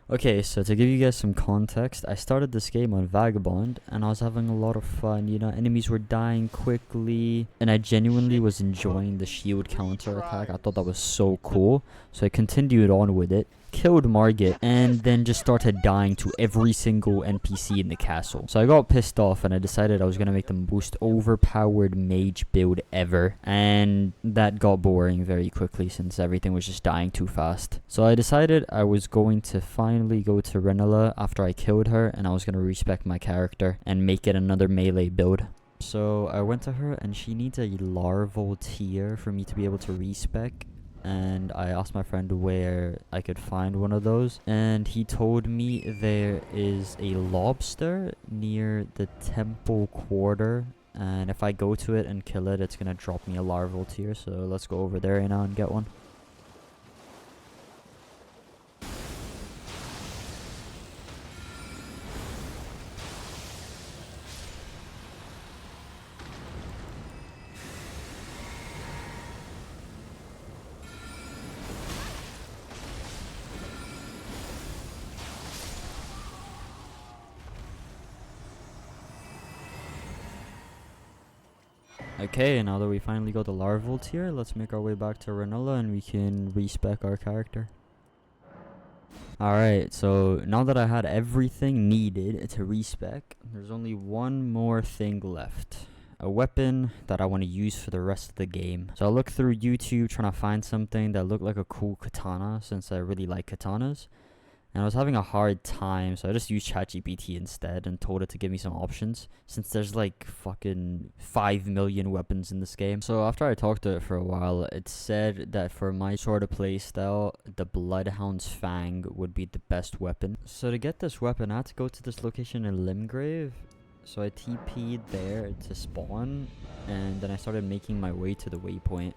Okay, so to give you guys some context, I started this game on Vagabond and I was having a lot of fun. Enemies were dying quickly and I genuinely was enjoying the shield counter attack. I thought that was so cool. So I continued on with it, killed Margit, and then just started dying to every single NPC in the castle. So I got pissed off and I decided I was going to make the most overpowered mage build ever. And that got boring very quickly since everything was just dying too fast. So I decided I was going to finally go to Renala after I killed her and I was going to respec my character and make it another melee build. So I went to her and she needs a larval tier for me to be able to respec, and I asked my friend where I could find one of those, and he told me there is a lobster near the temple quarter, and if I go to it and kill it, it's gonna drop me a larval tier. So let's go over there right now and get one. Okay, now that we finally got the larval tier, let's make our way back to Renala and we can respec our character. Alright, so now that I had everything needed to respec, there's only one more thing left. A weapon that I want to use for the rest of the game. So I looked through YouTube trying to find something that looked like a cool katana, since I really like katanas. And I was having a hard time, so I just used ChatGPT instead and told it to give me some options, since there's like fucking 5 million weapons in this game. So after I talked to it for a while, it said that for my sort of playstyle, the Bloodhound's Fang would be the best weapon. So to get this weapon, I had to go to this location in Limgrave. So I TP'd there to spawn, and then I started making my way to the waypoint.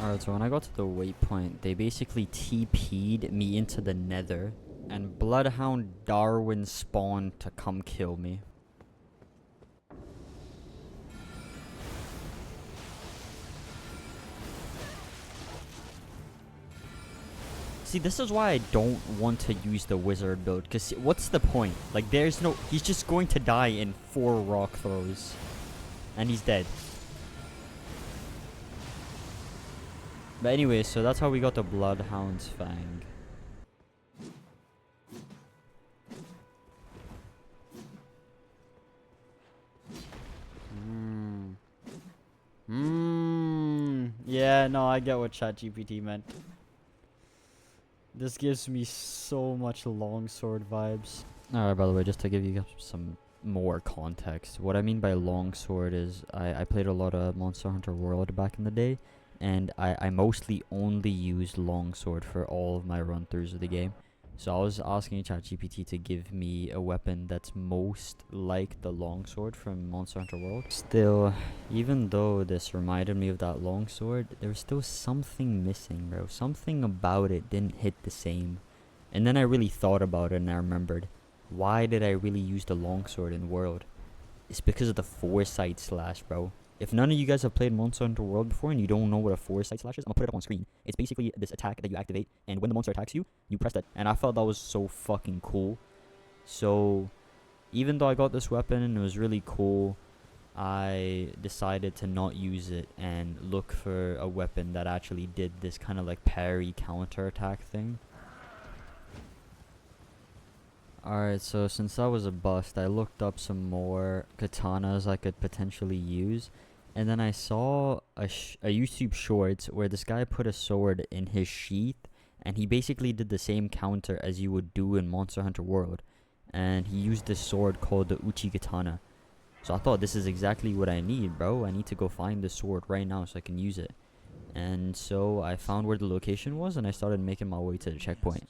Alright, so when I got to the waypoint, they basically TP'd me into the nether, and Bloodhound Darwin spawned to come kill me. See, this is why I don't want to use the wizard build, because what's the point? Like, there's no... He's just going to die in 4 rock throws, and he's dead. But anyway, so that's how we got the Bloodhound's Fang. Yeah, no, I get what ChatGPT meant. This gives me so much longsword vibes. Alright, by the way, just to give you some more context, what I mean by longsword is I played a lot of Monster Hunter World back in the day, and I mostly only used longsword for all of my run-throughs of the game. So I was asking ChatGPT to give me a weapon that's most like the longsword from Monster Hunter World. Still, even though this reminded me of that longsword, there was still something missing, bro. Something about it didn't hit the same. And then I really thought about it and I remembered, why did I really use the longsword in World? It's because of the foresight slash, bro. If none of you guys have played Monster Hunter World before and you don't know what a foresight slash is, I'm gonna put it up on screen. It's basically this attack that you activate, and when the monster attacks you, you press that. And I felt that was so fucking cool. So, even though I got this weapon and it was really cool, I decided to not use it and look for a weapon that actually did this kind of like parry counter attack thing. Alright, so since that was a bust, I looked up some more katanas I could potentially use. And then I saw a YouTube shorts where this guy put a sword in his sheath. And he basically did the same counter as you would do in Monster Hunter World. And he used this sword called the Uchi Katana. So I thought, this is exactly what I need, bro. I need to go find this sword right now so I can use it. And so I found where the location was and I started making my way to the checkpoint.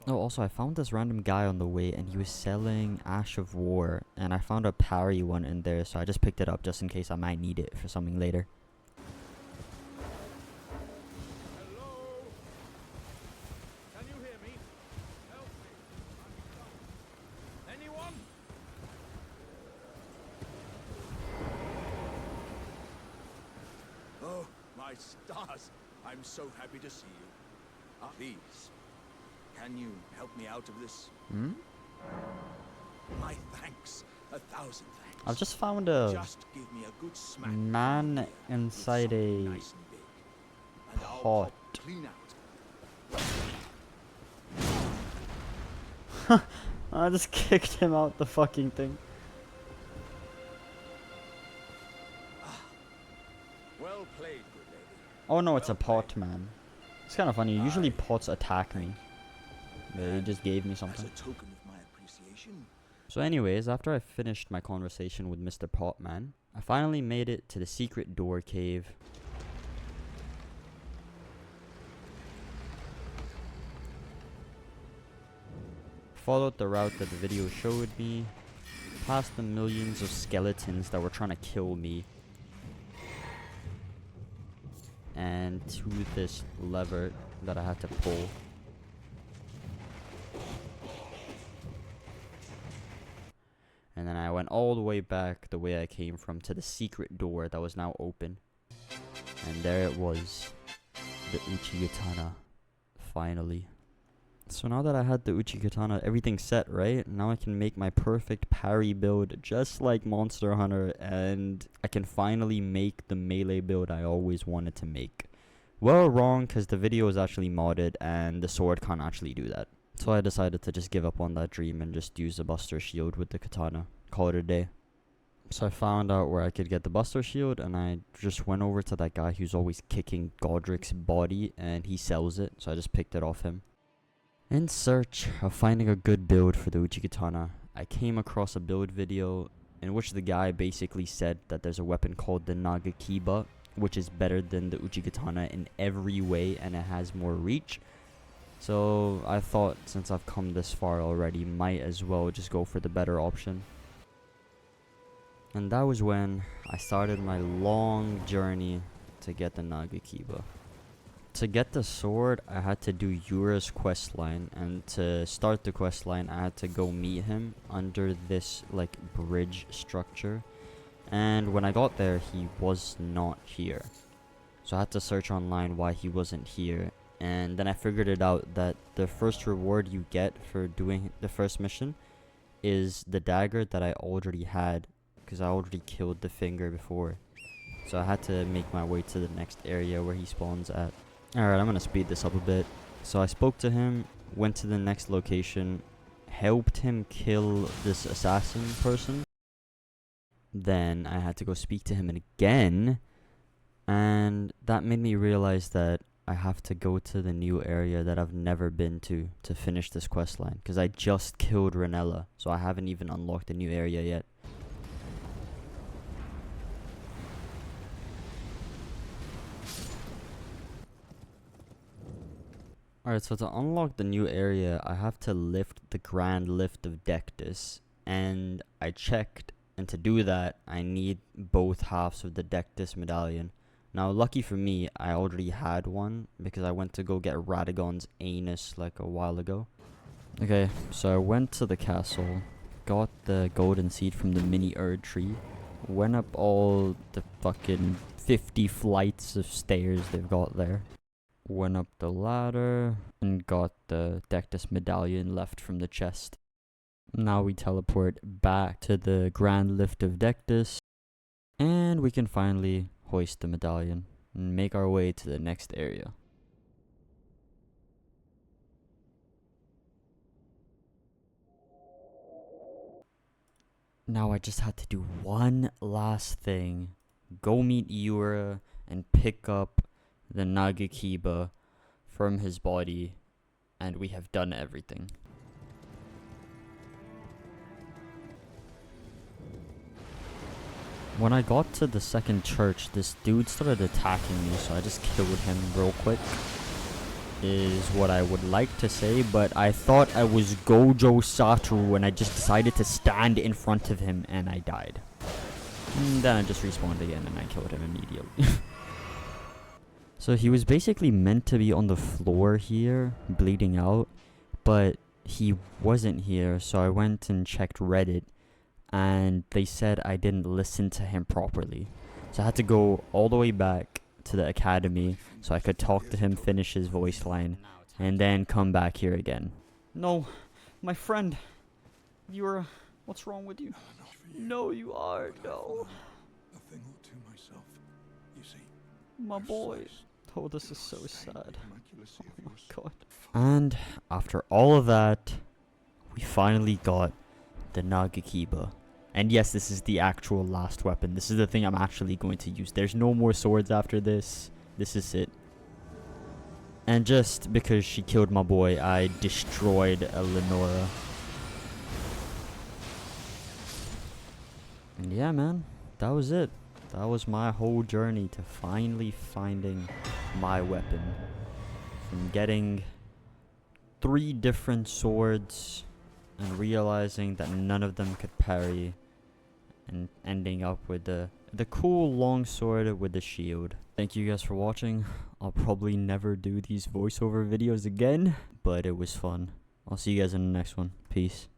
Oh, also, I found this random guy on the way, and he was selling Ash of War, and I found a parry one in there, so I just picked it up just in case I might need it for something later. Hello? Can you hear me? Help me. Anyone? my stars. I'm so happy to see you. Please, can you help me out of this? Hmm? My thanks. 1,000 thanks. I've just found a Just give me a good smack man with inside something a nice and big, and I'll pot. pop clean out. I just kicked him out the fucking thing. Well played, good lady. Oh no, it's a Well played. pot, man. It's kind of funny. Usually Aye. pots attack me. But he just gave me As something. a token of my appreciation, So anyways, after I finished my conversation with Mr. Potman, I finally made it to the secret door cave. Followed the route that the video showed me, past the millions of skeletons that were trying to kill me, and to this lever that I had to pull. And then I went all the way back the way I came from to the secret door that was now open. And there it was, the Uchigatana, finally. So now that I had the Uchigatana, everything set, right? Now I can make my perfect parry build just like Monster Hunter, and I can finally make the melee build I always wanted to make. Well, wrong, because the video is actually modded and the sword can't actually do that. So I decided to just give up on that dream and just use the Buster Shield with the katana. Call it a day. So I found out where I could get the Buster Shield, and I just went over to that guy who's always kicking Godric's body, and he sells it, so I just picked it off him. In search of finding a good build for the Uchigatana, I came across a build video in which the guy basically said that there's a weapon called the Nagakiba, which is better than the Uchigatana in every way, and it has more reach. So I thought, since I've come this far already, might as well just go for the better option. And that was when I started my long journey to get the Nagakiba. To get the sword, I had to do Yura's questline, and to start the questline, I had to go meet him under this like bridge structure. And when I got there, he was not here. So I had to search online why he wasn't here. And then I figured it out that the first reward you get for doing the first mission is the dagger that I already had, because I already killed the finger before. So I had to make my way to the next area where he spawns at. Alright, I'm gonna speed this up a bit. So I spoke to him, went to the next location, helped him kill this assassin person. Then I had to go speak to him again, and that made me realize that I have to go to the new area that I've never been to finish this questline, because I just killed Renella, so I haven't even unlocked the new area yet. Alright, so to unlock the new area, I have to lift the Grand Lift of Dectus, and I checked, and to do that, I need both halves of the Dectus medallion. Now, lucky for me, I already had one, because I went to go get Radagon's anus like a while ago. Okay, so I went to the castle, got the golden seed from the mini Erd tree, went up all the fucking 50 flights of stairs they've got there. Went up the ladder and got the Dectus medallion left from the chest. Now we teleport back to the Grand Lift of Dectus, and we can finally hoist the medallion and make our way to the next area. Now I just had to do one last thing. Go meet Yura and pick up the Nagakiba from his body, and we have done everything. When I got to the second church, this dude started attacking me, so I just killed him real quick, is what I would like to say, but I thought I was Gojo Satoru and I just decided to stand in front of him and I died. And then I just respawned again and I killed him immediately. So he was basically meant to be on the floor here, bleeding out, but he wasn't here, so I went and checked Reddit, and they said I didn't listen to him properly. So I had to go all the way back to the academy so I could talk to him, finish his voice line, and then come back here again. No, my friend. You're... What's wrong with you? No, you are. No. A thing or two myself. You see, My I've boy. sliced Oh, this is so the sad. immaculate Oh of my yours. god. And after all of that, we finally got the Nagakiba. And yes, this is the actual last weapon. This is the thing I'm actually going to use. There's no more swords after this. This is it. And just because she killed my boy, I destroyed Eleonora. And yeah, man, that was it. That was my whole journey to finally finding my weapon. From getting 3 different swords and realizing that none of them could parry, and ending up with the cool long sword with the shield. Thank you guys for watching. I'll probably never do these voiceover videos again, but it was fun. I'll see you guys in the next one. Peace.